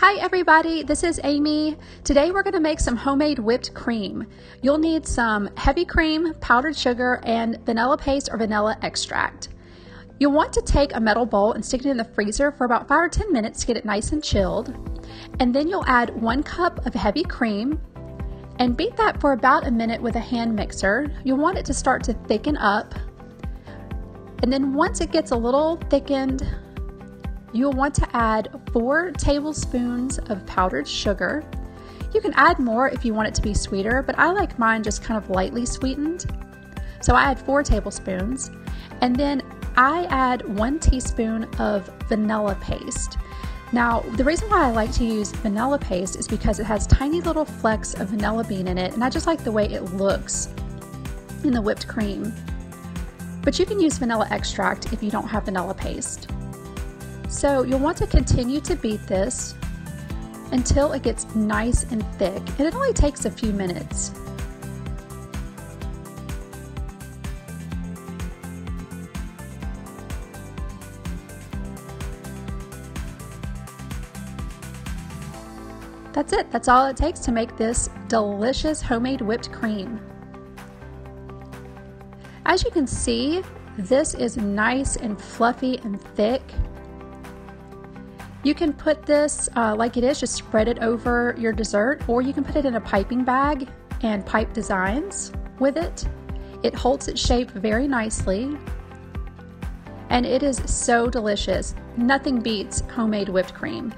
Hi everybody, this is Amy. Today we're going to make some homemade whipped cream. You'll need some heavy cream, powdered sugar, and vanilla paste or vanilla extract. You'll want to take a metal bowl and stick it in the freezer for about 5 or 10 minutes to get it nice and chilled. And then you'll add 1 cup of heavy cream and beat that for about a minute with a hand mixer. You'll want it to start to thicken up. And then once it gets a little thickened, you'll want to add 4 tablespoons of powdered sugar. You can add more if you want it to be sweeter, but I like mine just kind of lightly sweetened. So I add 4 tablespoons. And then I add 1 teaspoon of vanilla paste. Now, the reason why I like to use vanilla paste is because it has tiny little flecks of vanilla bean in it, and I just like the way it looks in the whipped cream. But you can use vanilla extract if you don't have vanilla paste. So you'll want to continue to beat this until it gets nice and thick, and it only takes a few minutes. That's it. That's all it takes to make this delicious homemade whipped cream. As you can see, this is nice and fluffy and thick. You can put this like it is, just spread it over your dessert, or you can put it in a piping bag and pipe designs with it. It holds its shape very nicely, and it is so delicious. Nothing beats homemade whipped cream.